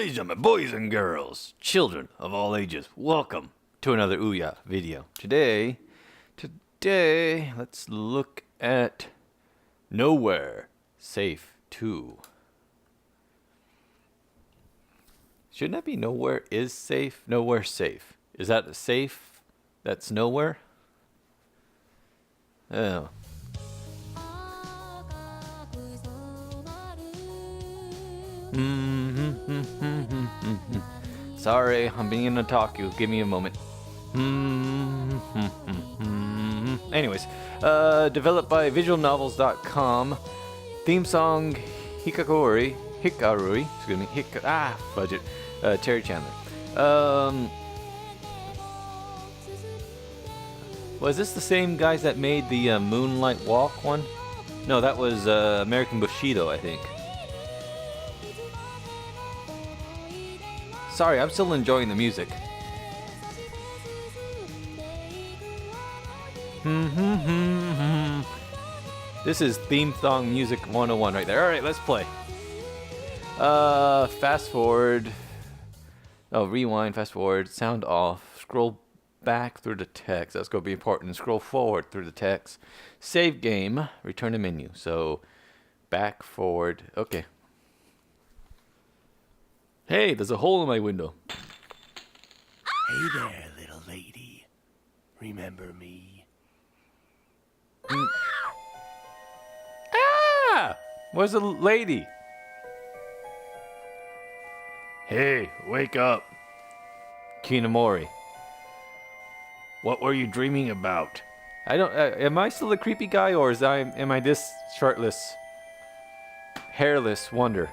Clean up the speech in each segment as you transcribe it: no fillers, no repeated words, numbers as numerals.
Ladies and gentlemen, boys and girls, children of all ages, welcome to another OUYA video. Today, let's look at Nowhere Safe 2. Shouldn't that be Nowhere Is Safe? Nowhere Safe. Is that a safe that's nowhere? Oh. Sorry, I'm being an otaku. Give me a moment. Anyways, developed by visualnovels.com. Theme song Hikaru, excuse me, budget. Terry Chandler. Was this the same guys that made the Moonlight Walk one? No, that was American Bushido, I think. Sorry, I'm still enjoying the music. This is theme song music 101 right there. Alright, let's play. Fast forward. Oh, rewind, fast forward, sound off. Scroll back through the text. That's going to be important. Scroll forward through the text. Save game. Return to menu. So, back, forward. Okay. Hey, there's a hole in my window. Hey there, little lady. Remember me? Where's the lady? Hey, wake up. Kinamori. What were you dreaming about? I don't. Am I still a creepy guy, or am I this shirtless, hairless wonder?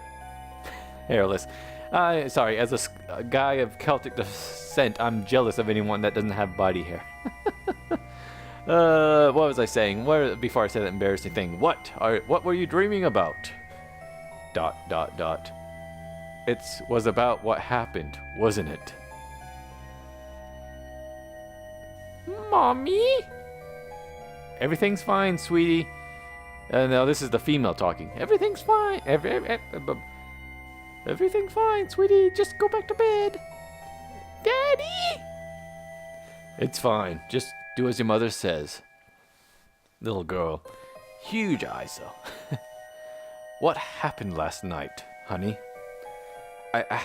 Hairless. Sorry. As a guy of Celtic descent, I'm jealous of anyone that doesn't have body hair. What was I saying? Before I said that embarrassing thing. What were you dreaming about? ... It was about what happened, wasn't it? Mommy? Everything's fine, sweetie. No, this is the female talking. Everything's fine. Everything's fine, sweetie. Just go back to bed. Daddy? It's fine. Just do as your mother says. Little girl. Huge eyes, though. What happened last night, honey? I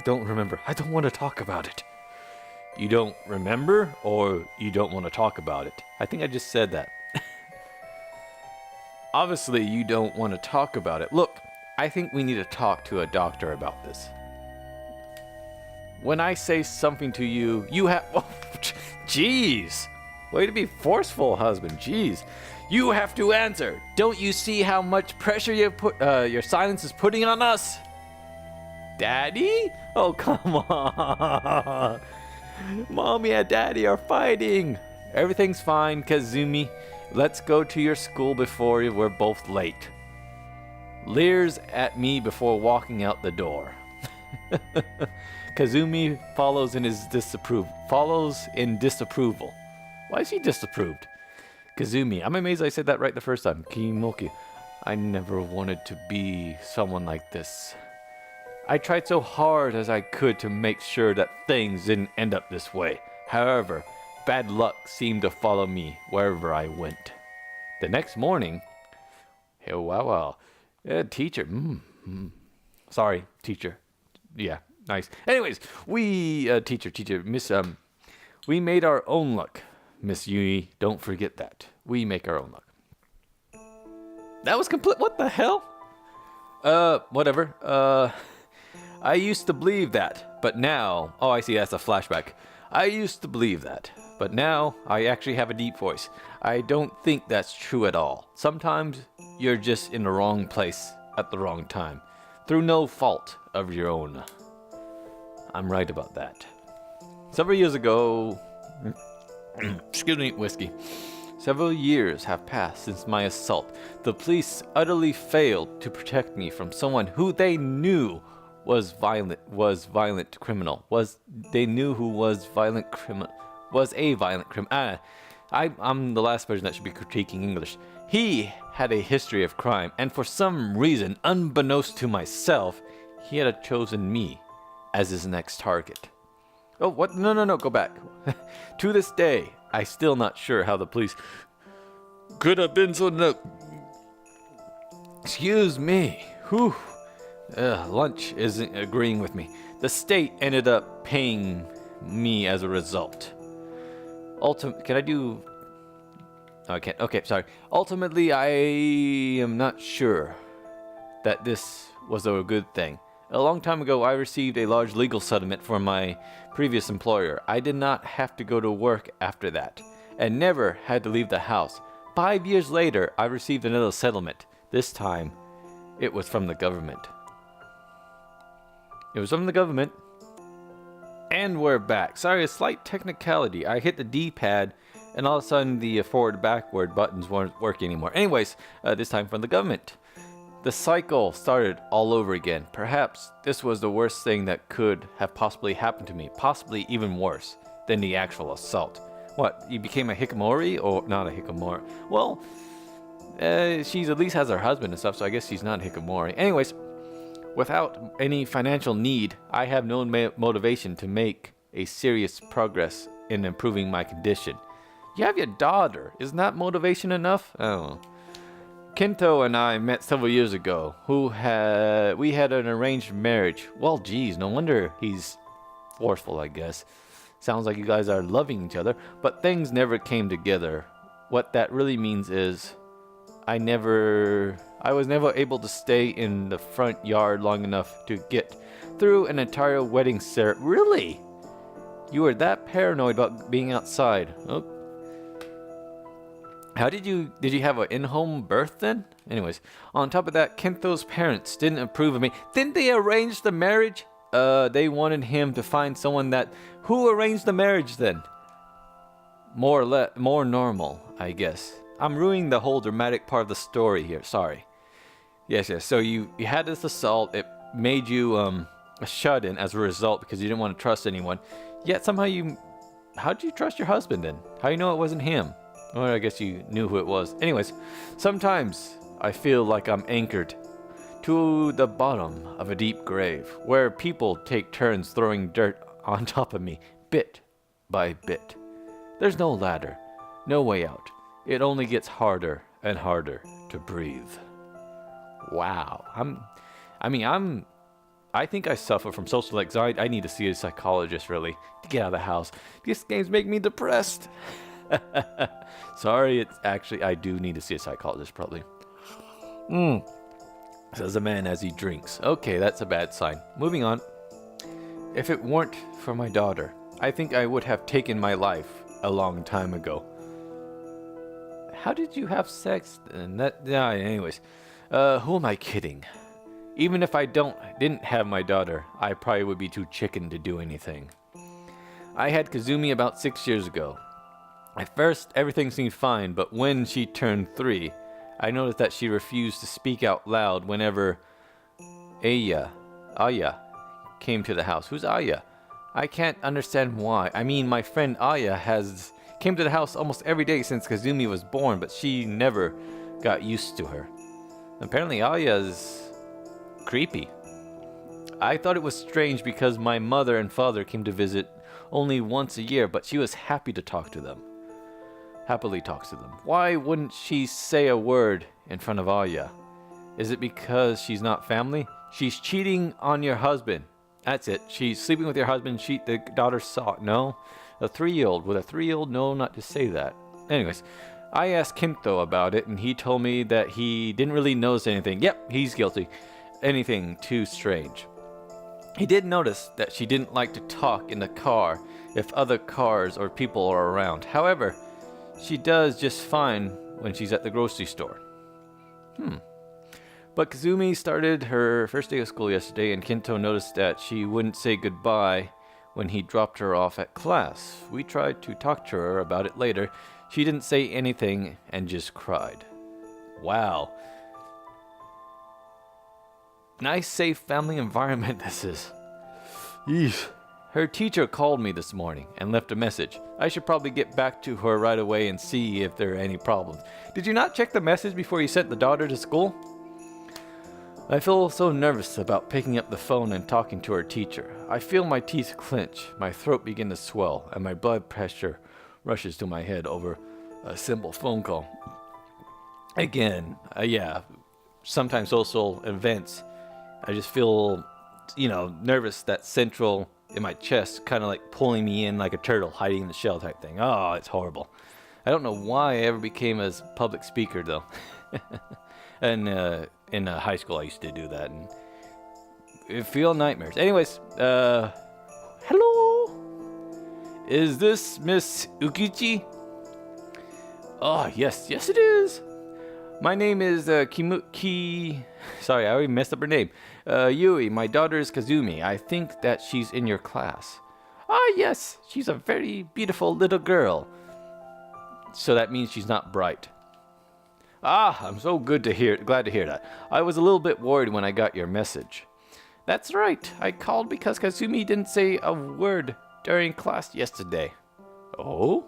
don't remember. I don't want to talk about it. You don't remember, or you don't want to talk about it? I think I just said that. Obviously, you don't want to talk about it. Look, I think we need to talk to a doctor about this. When I say something to you, you have... Oh, jeez. Way to be forceful, husband. Jeez. You have to answer. Don't you see how much pressure your silence is putting on us? Daddy? Oh, come on. Mommy and Daddy are fighting. Everything's fine, Kazumi. Let's go to your school before we're both late. Leers at me before walking out the door. Kazumi follows in disapproval. Why is he disapproved? Kazumi, I'm amazed I said that right the first time. Kimoki, I never wanted to be someone like this. I tried so hard as I could to make sure that things didn't end up this way. However, bad luck seemed to follow me wherever I went. The next morning... Hey, wow. Teacher. Sorry, teacher. Yeah, nice. Anyways, teacher, Miss, we made our own luck. Miss Yui, don't forget that. We make our own luck. That was complete. What the hell? Whatever. I used to believe that, but now... Oh, I see, that's a flashback. I used to believe that, but now I actually have a deep voice. I don't think that's true at all. Sometimes you're just in the wrong place at the wrong time, through no fault of your own. I'm right about that. Several years ago... Excuse me, whiskey. Several years have passed since my assault. The police utterly failed to protect me from someone who they knew was a violent criminal. I'm the last person that should be critiquing English. He had a history of crime, and for some reason, unbeknownst to myself, he had chosen me as his next target. Oh, what? No, no, no, go back. To this day, I still not sure how the police could have been so Excuse me. Whew. Lunch isn't agreeing with me. The state ended up paying me as a result. Can I do... Oh, I can't. Okay, sorry. Ultimately, I am not sure that this was a good thing. A long time ago, I received a large legal settlement from my previous employer. I did not have to go to work after that, and never had to leave the house. 5 years later, I received another settlement. This time, it was from the government. It was from the government. And we're back. Sorry, a slight technicality. I hit the D-pad, and all of a sudden the forward-backward buttons weren't working anymore. Anyways, this time from the government. The cycle started all over again. Perhaps this was the worst thing that could have possibly happened to me. Possibly even worse than the actual assault. What, you became a hikikomori? Or not a hikikomori? Well, she at least has her husband and stuff, so I guess she's not a hikikomori. Anyways, without any financial need, I have no motivation to make a serious progress in improving my condition. You have your daughter. Isn't that motivation enough? I don't know. Kento and I met several years ago. We had an arranged marriage. Well, geez, no wonder he's forceful, I guess. Sounds like you guys are loving each other, but things never came together. What that really means is I was never able to stay in the front yard long enough to get through an entire wedding ceremony. Really? You were that paranoid about being outside? Oh. How did you have an in-home birth then? Anyways, on top of that, Kento's parents didn't approve of me. Didn't they arrange the marriage? They wanted him to find someone who arranged the marriage then? More normal, I guess. I'm ruining the whole dramatic part of the story here, sorry. Yes, so you had this assault, it made you a shut-in as a result because you didn't want to trust anyone. Yet somehow how'd you trust your husband then? How you know it wasn't him? Or I guess you knew who it was. Anyways, sometimes I feel like I'm anchored to the bottom of a deep grave where people take turns throwing dirt on top of me, bit by bit. There's no ladder, no way out. It only gets harder and harder to breathe. Wow. I think I suffer from social anxiety. I need to see a psychologist really to get out of the house. These games make me depressed. Sorry, I do need to see a psychologist probably. Says the man as he drinks. Okay, that's a bad sign. Moving on. If it weren't for my daughter, I think I would have taken my life a long time ago. How did you have sex? Anyways, who am I kidding? Even if I didn't have my daughter, I probably would be too chicken to do anything. I had Kazumi about 6 years ago. At first, everything seemed fine, but when she turned 3, I noticed that she refused to speak out loud whenever Aya came to the house. Who's Aya? I can't understand why. I mean, my friend Aya came to the house almost every day since Kazumi was born, but she never got used to her. Apparently Aya's creepy. I thought it was strange because my mother and father came to visit only once a year, but she was happily talks to them. Why wouldn't she say a word in front of Aya? Is it because she's not family? She's cheating on your husband. That's it. She's sleeping with your husband. The daughter saw it. No? A 3-year-old. Would a 3-year-old know not to say that? Anyways, I asked Kento about it, and he told me that he didn't really notice anything. Yep, he's guilty. Anything too strange. He did notice that she didn't like to talk in the car if other cars or people are around. However, she does just fine when she's at the grocery store. But Kazumi started her first day of school yesterday, and Kento noticed that she wouldn't say goodbye when he dropped her off at class. We tried to talk to her about it later. She didn't say anything and just cried. Wow. Nice, safe family environment this is. Yeesh. Her teacher called me this morning and left a message. I should probably get back to her right away and see if there are any problems. Did you not check the message before you sent the daughter to school? I feel so nervous about picking up the phone and talking to her teacher. I feel my teeth clench, my throat begin to swell, and my blood pressure rushes to my head over a simple phone call. Again, sometimes social events, I just feel, nervous, that central in my chest, kind of like pulling me in like a turtle hiding in the shell type thing. Oh, it's horrible. I don't know why I ever became a public speaker though. And in high school I used to do that, and it feel nightmares. Anyways, hello? Is this Miss Ukichi? Oh, yes it is. My name is sorry, I already messed up her name. Yui, my daughter is Kazumi. I think that she's in your class. Ah, yes, she's a very beautiful little girl. So that means she's not bright. Ah, I'm so glad to hear that. I was a little bit worried when I got your message. That's right. I called because Kazumi didn't say a word during class yesterday. Oh?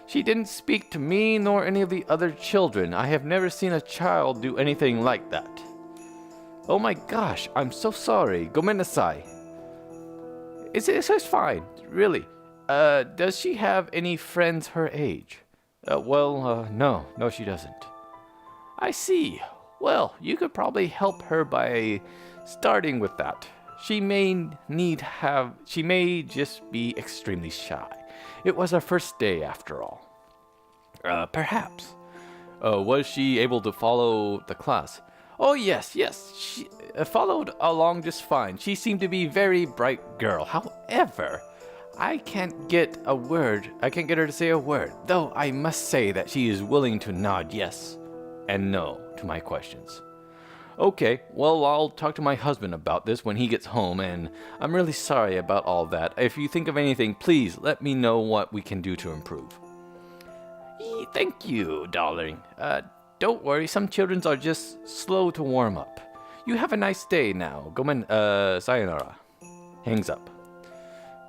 She didn't speak to me nor any of the other children. I have never seen a child do anything like that. Oh my gosh, I'm so sorry. Gomennasai. It's fine, really. Does she have any friends her age? No, she doesn't. I see. Well, you could probably help her by starting with that. She may just be extremely shy. It was her first day after all. Perhaps. Was she able to follow the class? Oh, yes. She followed along just fine. She seemed to be a very bright girl. However, I can't get her to say a word, though I must say that she is willing to nod yes and no to my questions. Okay, well, I'll talk to my husband about this when he gets home, and I'm really sorry about all that. If you think of anything, please let me know what we can do to improve. Thank you, darling. Don't worry, some children are just slow to warm up. You have a nice day now. Sayonara. Hangs up.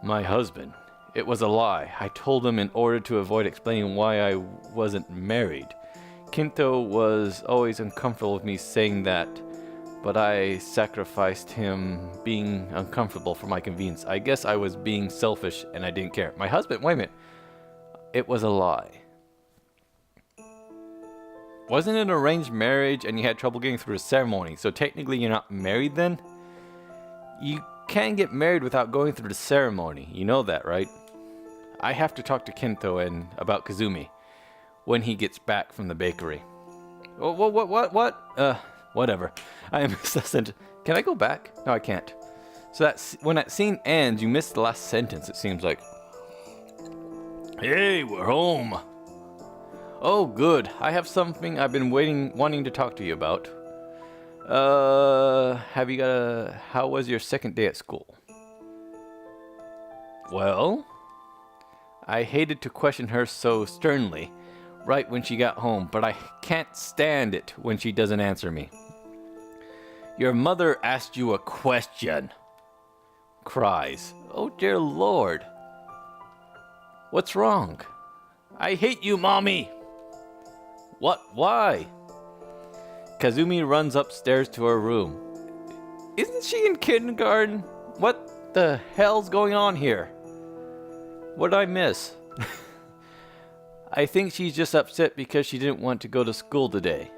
My husband. It was a lie. I told him in order to avoid explaining why I wasn't married. Kinto was always uncomfortable with me saying that, but I sacrificed him being uncomfortable for my convenience. I guess I was being selfish and I didn't care. My husband, wait a minute. It was a lie. Wasn't it an arranged marriage and you had trouble getting through the ceremony, so technically you're not married then? You can't get married without going through the ceremony. You know that, right? I have to talk to Kinto about Kazumi when he gets back from the bakery. What? Whatever. I missed that sentence. Can I go back? No, I can't. So when that scene ends, you missed the last sentence, it seems like. Hey, we're home. Oh, good. I have something I've been wanting to talk to you about. How was your second day at school? Well, I hated to question her so sternly right when she got home, but I can't stand it when she doesn't answer me. Your mother asked you a question. Cries. Oh, dear Lord. What's wrong? I hate you, Mommy. What? Why? Kazumi runs upstairs to her room. Isn't she in kindergarten? What the hell's going on here? What did I miss? I think she's just upset because she didn't want to go to school today.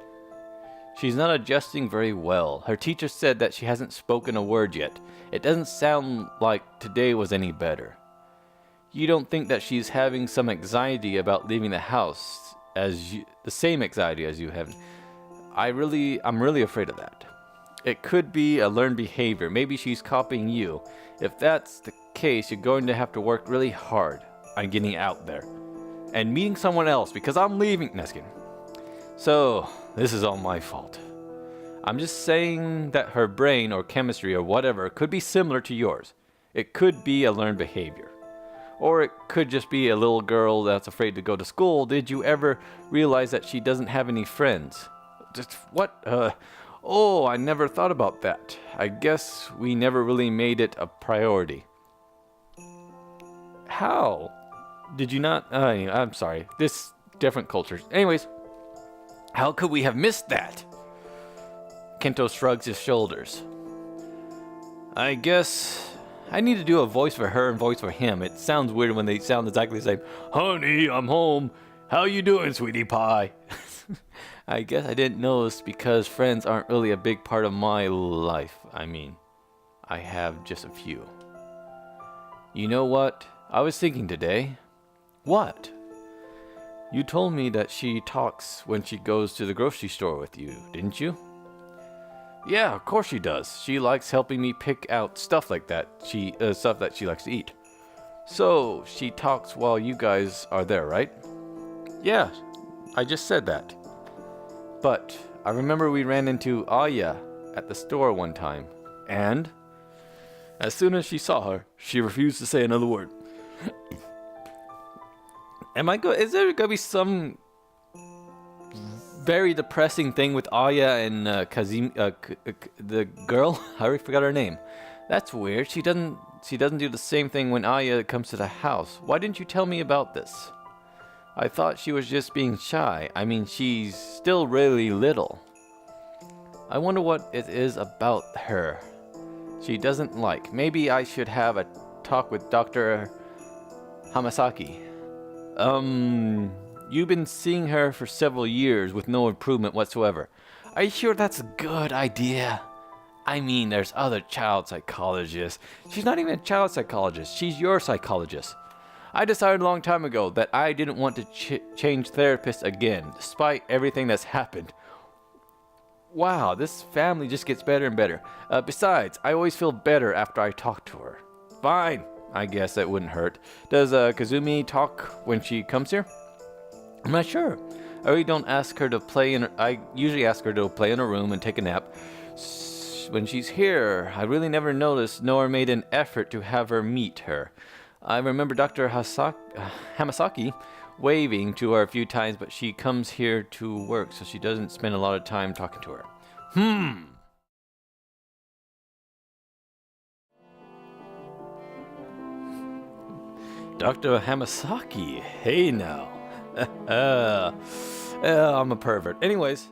She's not adjusting very well. Her teacher said that she hasn't spoken a word yet. It doesn't sound like today was any better. You don't think that she's having some anxiety about leaving the house, the same anxiety as you have? I'm really afraid of that. It could be a learned behavior. Maybe she's copying you. If that's the case, you're going to have to work really hard on getting out there and meeting someone else, because I'm leaving. Neskin. So, this is all my fault. I'm just saying that her brain or chemistry or whatever could be similar to yours. It could be a learned behavior. Or it could just be a little girl that's afraid to go to school. Did you ever realize that she doesn't have any friends? Just what? Oh, I never thought about that. I guess we never really made it a priority. How? Did you not? I'm sorry. This different cultures. Anyways, how could we have missed that? Kento shrugs his shoulders. I guess I need to do a voice for her and voice for him. It sounds weird when they sound exactly the same. Honey, I'm home. How you doing, sweetie pie? I guess I didn't notice because friends aren't really a big part of my life. I mean, I have just a few. You know what? I was thinking today. What? You told me that she talks when she goes to the grocery store with you, didn't you? Yeah, of course she does. She likes helping me pick out stuff like that. Stuff that she likes to eat. So, she talks while you guys are there, right? Yeah, I just said that. But I remember we ran into OUYA at the store one time. And as soon as she saw her, she refused to say another word. Is there gonna be some very depressing thing with OUYA and the girl? I already forgot her name. That's weird. She doesn't do the same thing when OUYA comes to the house. Why didn't you tell me about this? I thought she was just being shy. I mean, she's still really little. I wonder what it is about her she doesn't like. Maybe I should have a talk with Dr. Hamasaki. You've been seeing her for several years with no improvement whatsoever. Are you sure that's a good idea? I mean, there's other child psychologists. She's not even a child psychologist. She's your psychologist. I decided a long time ago that I didn't want to change therapists again, despite everything that's happened. Wow, this family just gets better and better. Besides, I always feel better after I talk to her. Fine, I guess that wouldn't hurt. Does Kazumi talk when she comes here? I'm not sure. I really don't ask her to play I usually ask her to play in her room and take a nap. When she's here, I really never noticed nor made an effort to have her meet her. I remember Dr. Hamasaki waving to her a few times, but she comes here to work, so she doesn't spend a lot of time talking to her. Dr. Hamasaki, hey now. I'm a pervert. Anyways,